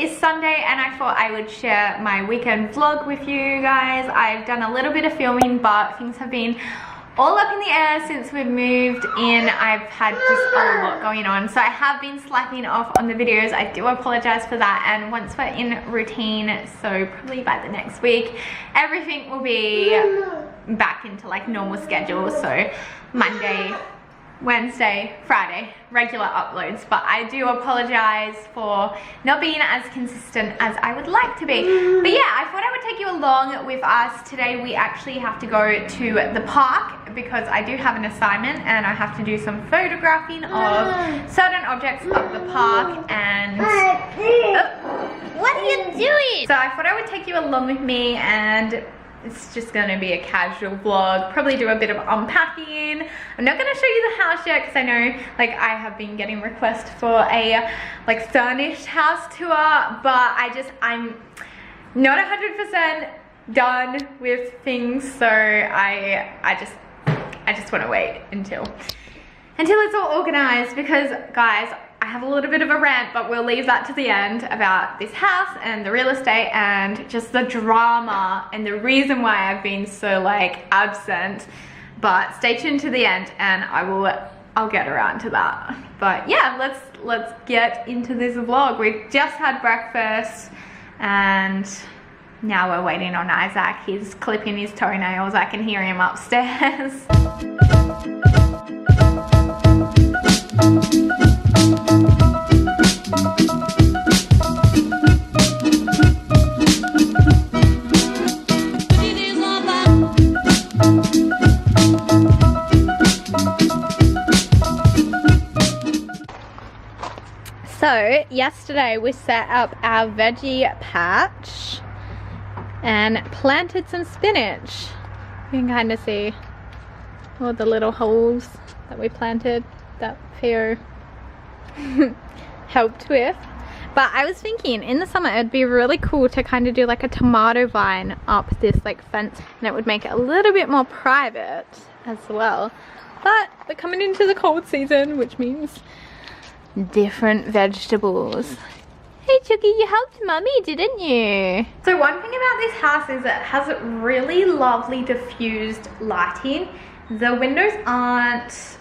is Sunday and I thought I would share my weekend vlog with you guys. I've done a little bit of filming, but things have been all up in the air since we've moved in. I've had just a lot going on, so I have been slacking off on the videos. I do apologize for that, and once we're in routine, so probably by the next week, everything will be back into like normal schedule. So Monday, Wednesday, Friday, regular uploads. But I do apologize for not being as consistent as I would like to be. But yeah, I thought I would take you along with us. Today we actually have to go to the park because I do have an assignment and I have to do some photographing of certain objects of the park. And what are you doing? So I thought I would take you along with me, and it's just gonna be a casual vlog, probably do a bit of unpacking. I'm not gonna show you the house yet because I know like I have been getting requests for a like furnished house tour, but I'm not 100% done with things, so I just want to wait until it's all organized, because guys, I have a little bit of a rant, but we'll leave that to the end about this house and the real estate and just the drama and the reason why I've been so like absent. But stay tuned to the end and I'll get around to that. But yeah, let's get into this vlog. We just had breakfast and now we're waiting on Isaac. He's clipping his toenails. I can hear him upstairs. So yesterday we set up our veggie patch and planted some spinach. You can kind of see all the little holes that we planted that Theo helped with. But I was thinking in the summer it'd be really cool to kind of do like a tomato vine up this like fence, and it would make it a little bit more private as well. But we're coming into the cold season, which means different vegetables. Hey Chucky, you helped Mummy, didn't you? So one thing about this house is it has really lovely diffused lighting. The windows aren't,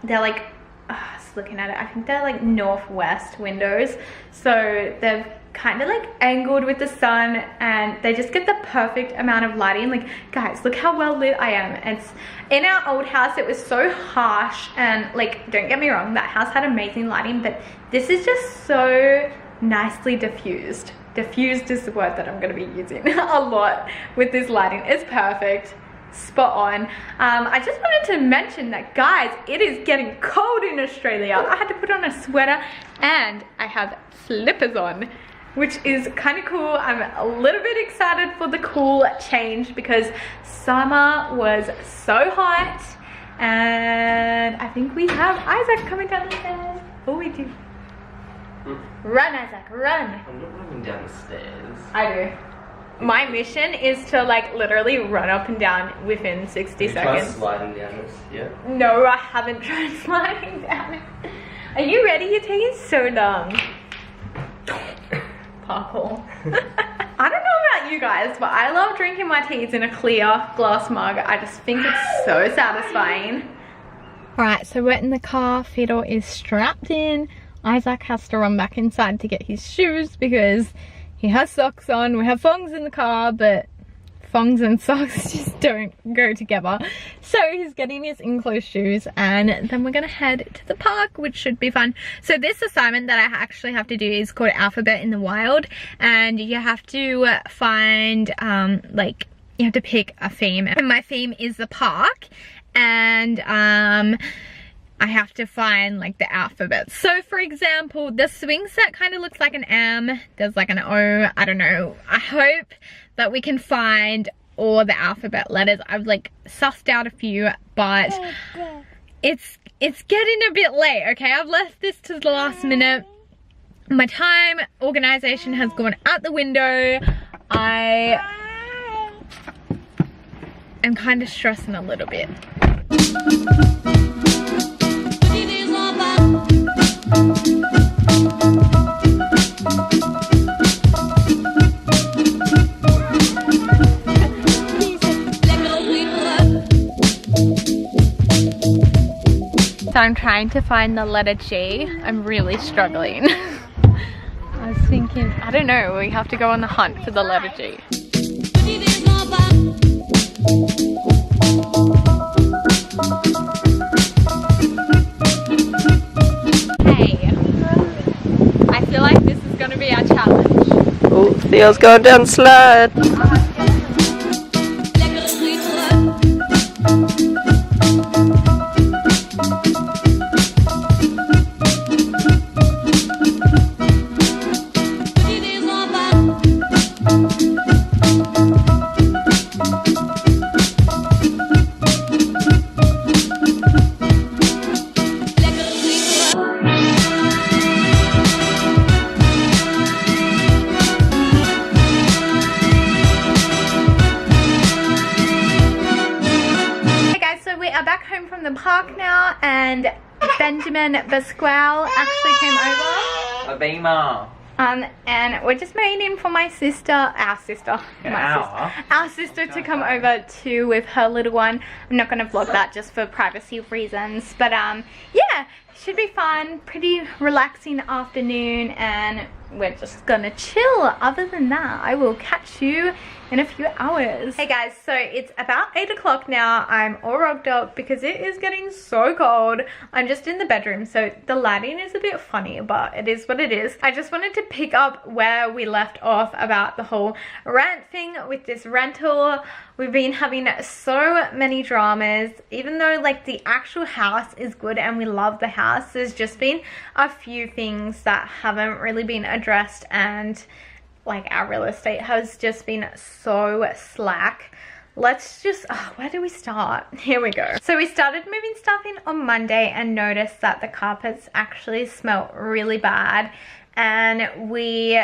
they're like, just looking at it, I think they're like northwest windows, so they've kind of like angled with the sun and they just get the perfect amount of lighting. Like guys, look how well lit I am. It's in our old house, it was so harsh, and like don't get me wrong, that house had amazing lighting, but this is just so nicely diffused. Diffused is the word that I'm going to be using a lot with this lighting. It's perfect, spot on. I just wanted to mention that guys, it is getting cold in Australia. I had to put on a sweater and I have slippers on, which is kind of cool. I'm a little bit excited for the cool change because summer was so hot, and I think we have Isaac coming down the stairs. Oh, we do. Run, Isaac, run. I'm not running down the stairs. I do. My mission is to like literally run up and down within 60 seconds. Have you tried sliding down this yet? No, I haven't tried sliding down it. Are you ready? You're taking so long. Parkour. I don't know about you guys, but I love drinking my teas in a clear glass mug. I just think it's so satisfying. Alright, so we're in the car. Fiddle is strapped in. Isaac has to run back inside to get his shoes because he has socks on. We have thongs in the car, but thongs and socks just don't go together. So he's getting his enclosed shoes, and then we're gonna head to the park, which should be fun. So this assignment that I actually have to do is called Alphabet in the Wild, and you have to find like you have to pick a theme, and my theme is the park, and I have to find like the alphabet. So for example, the swing set kind of looks like an M, there's like an O, I don't know. I hope that we can find all the alphabet letters. I've like sussed out a few, but it's getting a bit late, okay? I've left this to the last minute. My time organization has gone out the window. I am kind of stressing a little bit. So I'm trying to find the letter G. I'm really struggling. I was thinking, I don't know, we have to go on the hunt for the letter G. Hey, I feel like this is going to be our challenge. Oh, Theo's going down slide. Park now, and Benjamin Pasquale actually came over. A beamer. And we're just waiting for our sister to come over too with her little one. I'm not gonna vlog that just for privacy reasons, but yeah, should be fun. Pretty relaxing afternoon, and we're just gonna chill. Other than that, I will catch you in a few hours. Hey guys, so it's about 8 o'clock now. I'm all rugged up because it is getting so cold. I'm just in the bedroom, so the lighting is a bit funny, but it is what it is. I just wanted to pick up where we left off about the whole rent thing with this rental. We've been having so many dramas, even though like the actual house is good and we love the house. There's just been a few things that haven't really been addressed, and like our real estate has just been so slack. Let's just, where do we start? Here we go. So we started moving stuff in on Monday and noticed that the carpets actually smell really bad, and we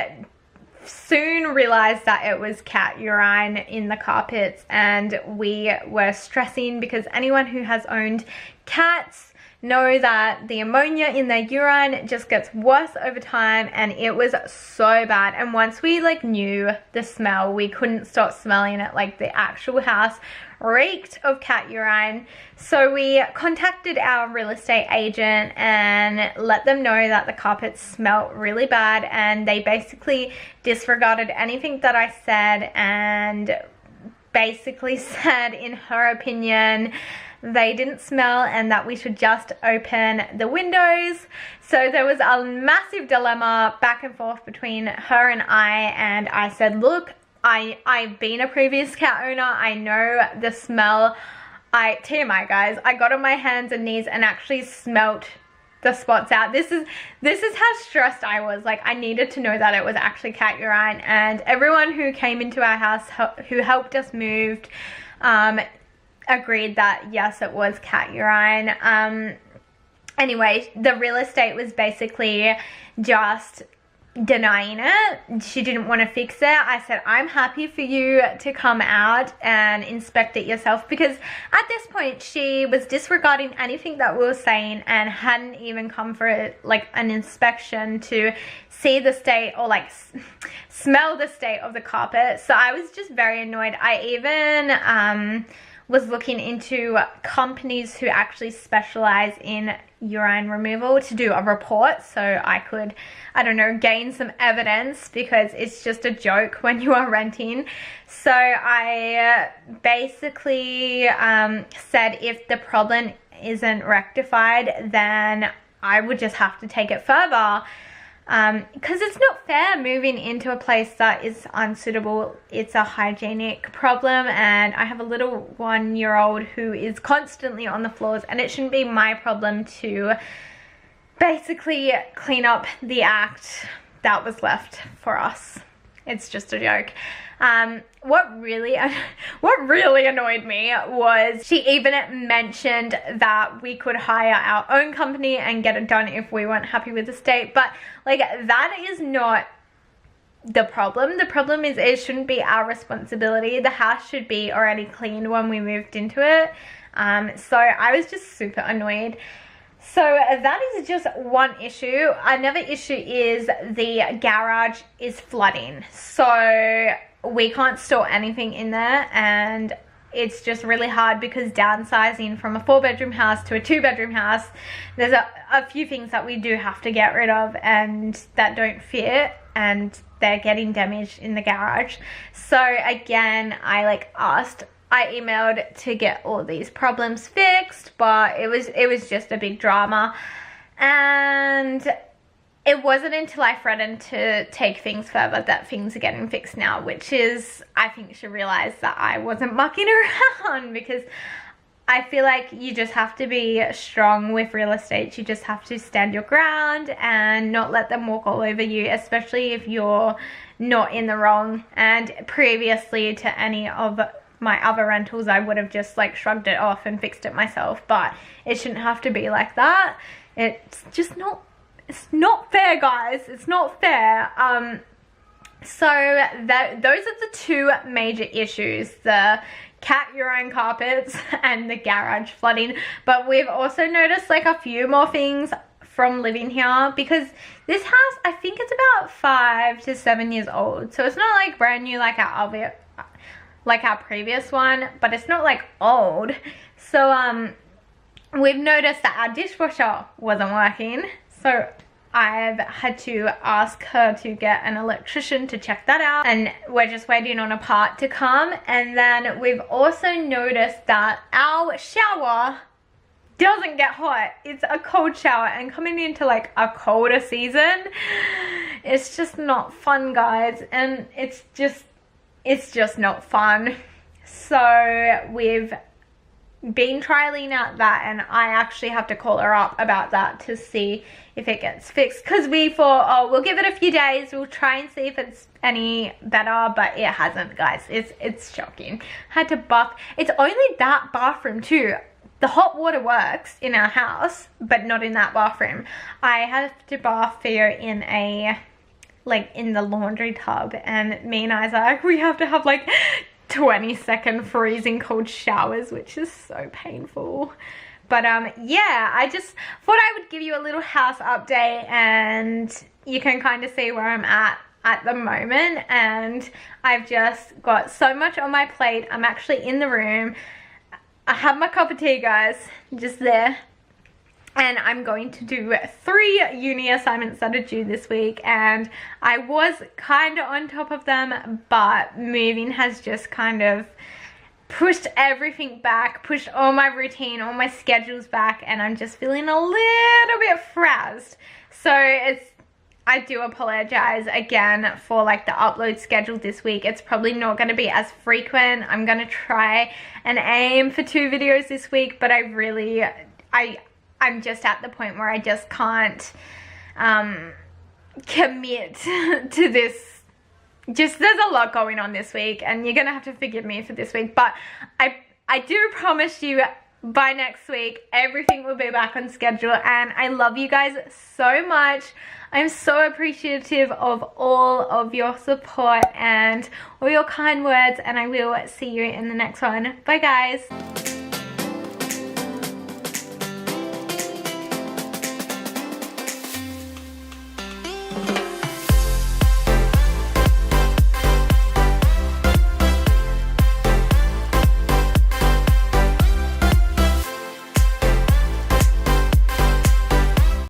soon realized that it was cat urine in the carpets, and we were stressing because anyone who has owned cats know that the ammonia in their urine just gets worse over time, and it was so bad. And once we like knew the smell, we couldn't stop smelling it. Like the actual house reeked of cat urine. So we contacted our real estate agent and let them know that the carpets smelled really bad, and they basically disregarded anything that I said and basically said, in her opinion, they didn't smell and that we should just open the windows. So there was a massive dilemma back and forth between her and I said, look, I've been a previous cat owner. I know the smell. TMI guys, I got on my hands and knees and actually smelt the spots out. This is how stressed I was. Like, I needed to know that it was actually cat urine, and everyone who came into our house who helped us move agreed that yes, it was cat urine. Anyway, the real estate was basically just denying it. She didn't want to fix it. I said, I'm happy for you to come out and inspect it yourself, because at this point she was disregarding anything that we were saying and hadn't even come for like an inspection to see the state or like smell the state of the carpet. So I was just very annoyed. I even was looking into companies who actually specialize in urine removal to do a report, so I could, I don't know, gain some evidence, because it's just a joke when you are renting. So I basically said if the problem isn't rectified, then I would just have to take it further. Because it's not fair moving into a place that is unsuitable. It's a hygienic problem, and I have a little 1-year-old who is constantly on the floors, and it shouldn't be my problem to basically clean up the act that was left for us. It's just a joke. What really annoyed me was she even mentioned that we could hire our own company and get it done if we weren't happy with the state. But like, that is not the problem. The problem is it shouldn't be our responsibility. The house should be already cleaned when we moved into it. So I was just super annoyed. So that is just one issue. Another issue is the garage is flooding. So we can't store anything in there, and it's just really hard because downsizing from a 4-bedroom house to a 2-bedroom house, there's a few things that we do have to get rid of and that don't fit, and they're getting damaged in the garage. So again, I emailed to get all these problems fixed, but it was just a big drama. And it wasn't until I threatened to take things further that things are getting fixed now, which is, I think she realized that I wasn't mucking around, because I feel like you just have to be strong with real estate. You just have to stand your ground and not let them walk all over you, especially if you're not in the wrong. And previously to any of my other rentals, I would have just like shrugged it off and fixed it myself, but it shouldn't have to be like that. It's just not, it's not fair, guys. It's not fair. So those are the two major issues, the cat urine carpets and the garage flooding. But we've also noticed like a few more things from living here, because this house, I think it's about 5 to 7 years old. So it's not like brand new like our previous one, but it's not like old. So we've noticed that our dishwasher wasn't working, so I've had to ask her to get an electrician to check that out, and we're just waiting on a part to come. And then we've also noticed that our shower doesn't get hot. It's a cold shower, and coming into like a colder season, it's just not fun, guys, and it's just not fun. So we've been trialing out that, and I actually have to call her up about that to see if it gets fixed, because we thought, oh, we'll give it a few days, we'll try and see if it's any better, but it hasn't, guys. It's shocking. Had to buff. It's only that bathroom too. The hot water works in our house, but not in that bathroom. I have to bath Theo in in the laundry tub, and me and Isaac, we have to have like 20-second freezing cold showers, which is so painful. But yeah, I just thought I would give you a little house update, and you can kind of see where I'm at the moment. And I've just got so much on my plate. I'm actually in the room. I have my cup of tea, guys, just there. And I'm going to do 3 uni assignments that are due this week, and I was kind of on top of them, but moving has just kind of pushed everything back, pushed all my routine, all my schedules back, and I'm just feeling a little bit frazzed. So I do apologize again for like the upload schedule this week. It's probably not going to be as frequent. I'm going to try and aim for 2 videos this week, but I'm just at the point where I just can't commit to this. Just, there's a lot going on this week, and you're gonna have to forgive me for this week, but I do promise you by next week everything will be back on schedule. And I love you guys so much. I'm so appreciative of all of your support and all your kind words, and I will see you in the next one. Bye, guys.